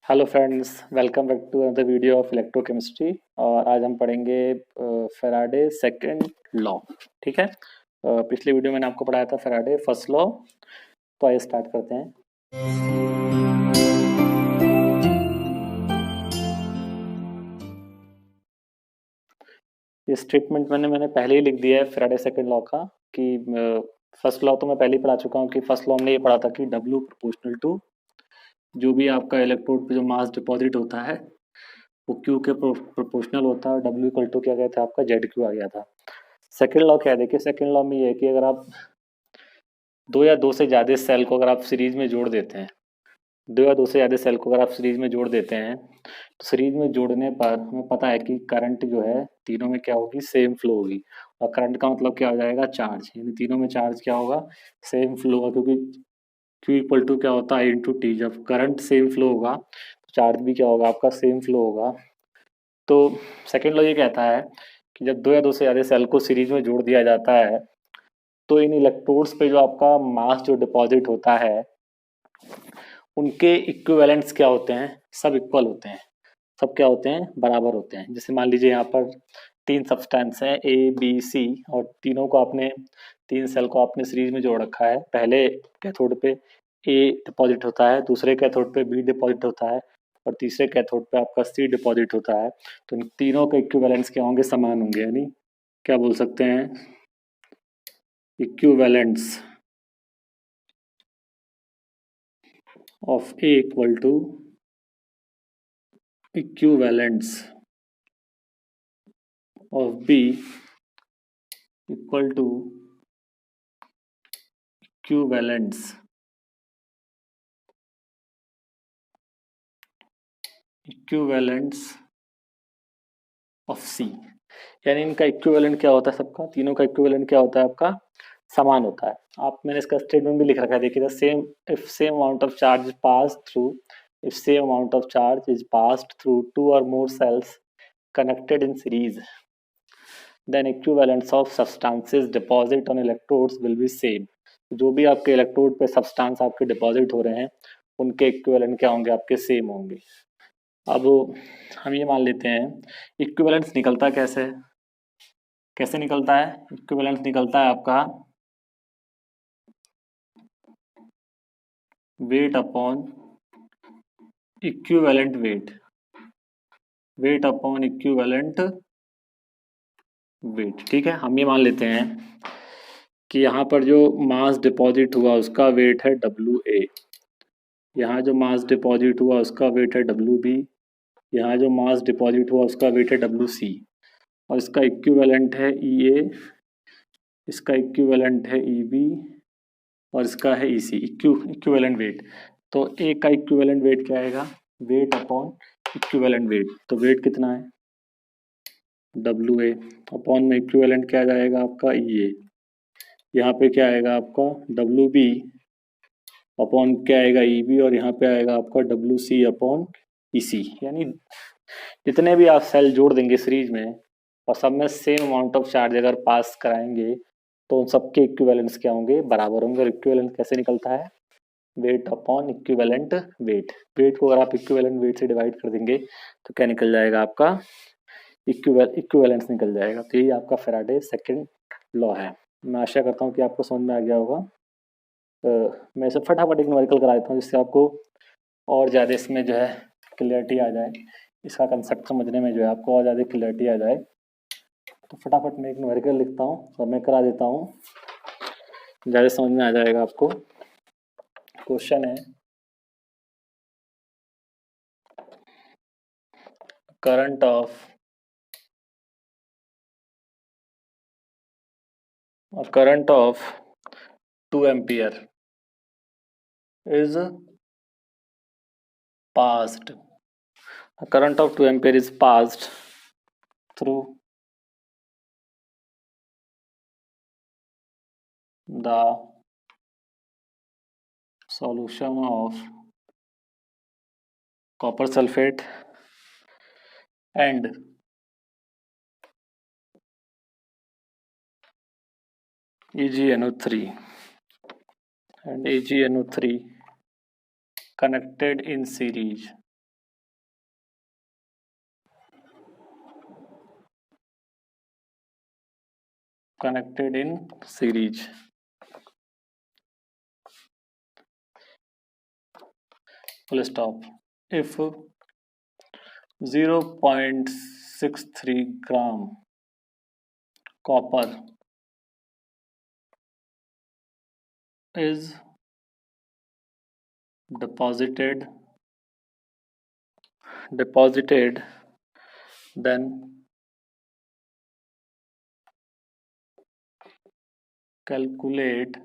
Hello friends, welcome back to another video of electrochemistry. और आज हम पढ़ेंगे फैराडे सेकंड लॉ। ठीक है। पिछले वीडियो मैंने आपको पढ़ाया था फैराडे फर्स्ट लॉ। तो आइए स्टार्ट करते हैं। ये स्टेटमेंट मैंने पहले ही लिख दिया है फैराडे सेकंड लॉ का कि फर्स्ट लॉ तो मैं पहले ही पढ़ा चुका हूँ कि फर्स्ट लॉ हमने ये पढ़ा था कि W प्रोपोर्शनल टू जो भी आपका इलेक्ट्रोड पे जो मास डिपॉजिट होता है वो Q के प्रोपोर्शनल होता है और W इक्वल टू क्या गया था आपका ZQ आ गया था। सेकेंड लॉ क्या है, देखिए सेकेंड लॉ में ये है कि अगर आप दो या दो से ज़्यादा सेल को अगर आप सीरीज में जोड़ देते हैं, दो या दो से ज़्यादा सेल को अगर आप सीरीज में जोड़ देते हैं तो सीरीज में जोड़ने पर हमें पता है कि करंट जो है तीनों में क्या होगी, सेम फ्लो होगी। और करंट का मतलब क्या हो जाएगा, चार्ज, यानी तीनों में चार्ज क्या होगा, सेम फ्लो होगा, क्योंकि Q इक्वल टू क्या होता है इंटू टी। जब करंट सेम फ्लो होगा तो चार्ज भी क्या होगा आपका, सेम फ्लो होगा। तो सेकेंड लॉ ये कहता है कि जब दो या दो से ज़्यादा सेल को सीरीज में जोड़ दिया जाता है तो इन इलेक्ट्रोड्स पे जो आपका मास जो डिपॉजिट होता है उनके इक्विवेलेंट्स क्या होते हैं, सब इक्वल होते हैं, सब क्या होते हैं, बराबर होते हैं। जैसे मान लीजिए यहाँ पर तीन सब्सटेंस हैं A B C और तीनों को आपने, तीन सेल को आपने सीरीज में जोड़ रखा है। पहले कैथोड पे A डिपॉजिट होता है, दूसरे कैथोड पे B डिपॉजिट होता है और तीसरे कैथोड पे आपका C डिपॉजिट होता है। तो इन तीनों के इक्विवेलेंट्स क्या होंगे, समान होंगे, यानी क्या बोल सकते हैं, equivalents of A equal to equivalents of B equal to equivalents of C। यानी इनका इक्विवेलेंट क्या होता है, सबका तीनों का इक्विवेलेंट क्या होता है आपका, समान होता है। आप, मैंने इसका स्टेटमेंट भी लिख रखा है, देखिए the same if same amount of charge is passed through, if same amount of charge is passed through two or more cells connected in series, then equivalents of substances deposit on electrodes will be same। जो भी आपके electrode पे substance आपके deposit हो रहे हैं उनके equivalent क्या होंगे, आपके सेम होंगे। अब हम ये मान लेते हैं इक्विवेलेंस निकलता कैसे है, कैसे निकलता है, इक्विवेलेंस निकलता है आपका wait upon equivalent weight, wait upon equivalent wait. ठीक है, हम ये मान लेते हैं कि यहाँ पर जो मास डिपॉजिट हुआ उसका वेट है WA, यहाँ जो मास डिपॉजिट हुआ उसका वेट है WB, यहाँ जो मास डिपॉजिट हुआ उसका वेट है WC और इसका इक्विवेलेंट है EA, इसका इक्विवेलेंट है EB और इसका है EC, इक्विवेलेंट वेट। तो ए का इक्विवेलेंट वेट क्या आएगा, वेट अपॉन इक्विवेलेंट वेट। तो वेट कितना है, WA अपॉन में इक्विवेलेंट क्या जाएगा आपका EA, यहाँ पे क्या आएगा आपका WB अपॉन क्या आएगा EB और यहाँ पे आएगा आपका WC अपॉन EC। यानी जितने भी आप सेल जोड़ देंगे सीरीज में और सब में सेम अमाउंट ऑफ चार्ज अगर पास कराएंगे तो उन सबके इक्विवेलेंट्स क्या होंगे, बराबर होंगे। और इक्विवेलेंट कैसे निकलता है, weight upon equivalent weight. Weight को अगर आप इक्विवेलेंट वेट से डिवाइड कर देंगे तो क्या निकल जाएगा आपका, इक्विवेलेंस निकल जाएगा। तो यही आपका फैराडे सेकंड लॉ है। मैं आशा करता हूँ कि आपको समझ में आ गया होगा। मैं इसे फटाफट एक न्यूमेरिकल करा देता हूँ जिससे आपको और ज़्यादा इसमें जो है क्लियरिटी आ जाए, इसका कंसेप्ट समझने में जो है आपको और ज़्यादा क्लियरिटी आ जाए। तो फटाफट मैं एक न्यूमेरिकल लिखता हूँ और मैं करा देता हूँ, ज़्यादा समझ में आ जाएगा आपको। क्वेश्चन है, current of current of 2 ampere is passed, a current of 2 ampere is passed through the solution of copper sulfate and AgNO3 connected in series connected in series. Full stop. If 0.63 gram copper is deposited, then calculate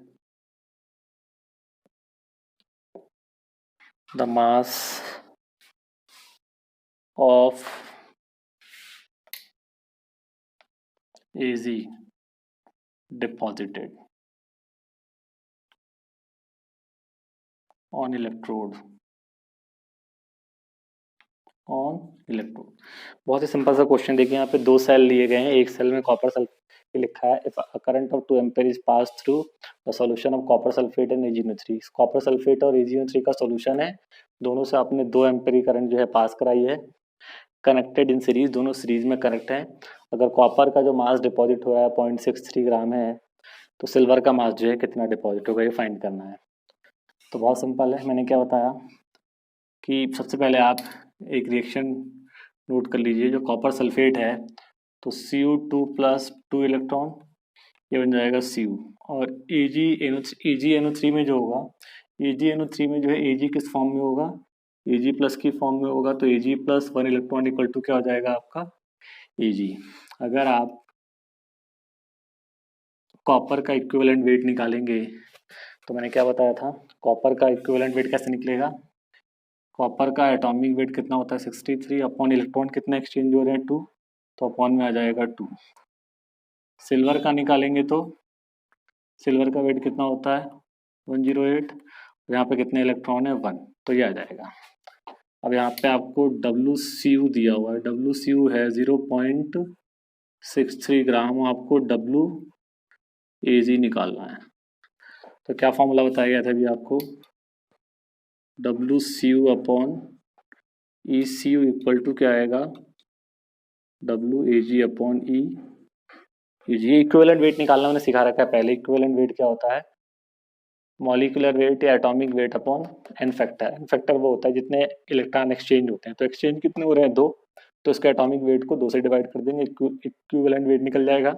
the mass of AZ deposited on electrode. बहुत ही simple सा question देखिए, यहाँ पे दो cell लिए गए हैं, एक सेल में कॉपर सल्फेट लिखा है, if a current of 2 ampere is pass through the solution of copper sulphate and AgNO3. Copper sulphate और AgNO3 का सॉल्यूशन है, दोनों से आपने 2 एम्पीयर की करंट जो है पास कराई है, कनेक्टेड इन सीरीज, दोनों सीरीज में कनेक्ट है. अगर कॉपर का जो मास डिपॉजिट हुआ है 0.63 ग्राम है, तो सिल्वर का मास जो है कितना डिपॉजिट होगा, ये फाइंड करना है. तो बहुत सिंपल है, मैंने क्या बताया कि सबसे पहले आप एक रिएक्शन नोट कर लीजिए. जो कॉपर सल्फेट है तो Cu2 प्लस 2 इलेक्ट्रॉन, ये बन जाएगा Cu. और AgNO3 में जो होगा, AgNO3 में जो है Ag किस फॉर्म में होगा, Ag प्लस की फॉर्म में होगा, तो Ag plus 1 electron equal to क्या हो जाएगा आपका Ag. अगर आप कॉपर का इक्विवेलेंट वेट निकालेंगे, तो मैंने क्या बताया था, कॉपर का इक्विवेलेंट वेट कैसे निकलेगा, कॉपर का एटॉमिक वेट कितना होता है 63 अपॉन इलेक्ट्रॉन कितना एक्सचेंज हो रहे हैं 2, तो अपॉन में आ जाएगा 2. सिल्वर का निकालेंगे तो सिल्वर का वेट कितना होता है 108, यहाँ पे कितने इलेक्ट्रॉन है 1, तो ये आ जाएगा. अब यहाँ पे आपको WCU दिया हुआ है, WCU है 0.63 ग्राम, आपको WAG निकालना है. तो क्या फॉर्मूला बताया गया था अभी आपको, WCU upon ECU equal to क्या आएगा WAG upon EG. Equivalent weight निकालना मैंने सिखा रखा है पहले. इक्विवेलेंट वेट क्या होता है, मॉलिक्यूलर वेट या atomic weight upon N factor. N factor वो होता है जितने इलेक्ट्रॉन एक्सचेंज होते हैं, तो एक्सचेंज कितने हो रहे हैं 2, तो इसका एटॉमिक वेट को 2 से डिवाइड कर देंगे, इक्विवेलेंट वेट निकल जाएगा.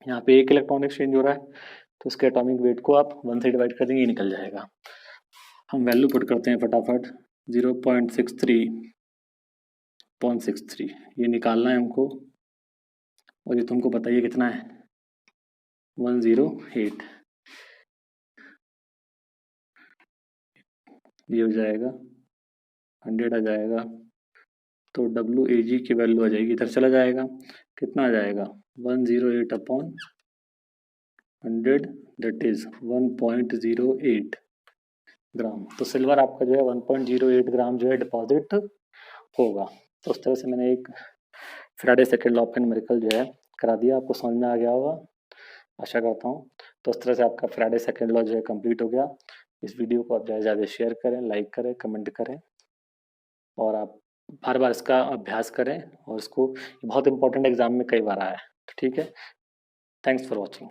यहाँ पे 1 इलेक्ट्रॉन एक्सचेंज हो रहा है, तो इसके एटॉमिक वेट को आप 1 से डिवाइड कर देंगे, ये निकल जाएगा. हम वैल्यू पुट करते हैं फटाफट, 0.63 ये निकालना है हमको, और ये तुमको बताइए कितना है 108. ये हो जाएगा 100 आ जाएगा, तो WAG की वैल्यू आ जाएगी, इधर चला जाएगा, कितना आ जाएगा 108 अपॉन 100, दैट इज 1.08 ग्राम. तो सिल्वर आपका जो है 1.08 ग्राम जो है डिपॉजिट होगा. तो उस तरह से मैंने एक Faraday second law of numerical जो है करा दिया, आपको समझ में आ गया होगा, आशा करता हूँ. तो उस तरह से आपका फैराडे सेकंड लॉ जो है कंप्लीट हो गया. इस वीडियो को आप ज़्यादा शेयर करें, लाइक करें, कमेंट करें, और आप बार बार इसका अभ्यास करें, और इसको बहुत इंपॉर्टेंट एग्जाम में कई बार आया है. ठीक है, थैंक्स फॉर वॉचिंग.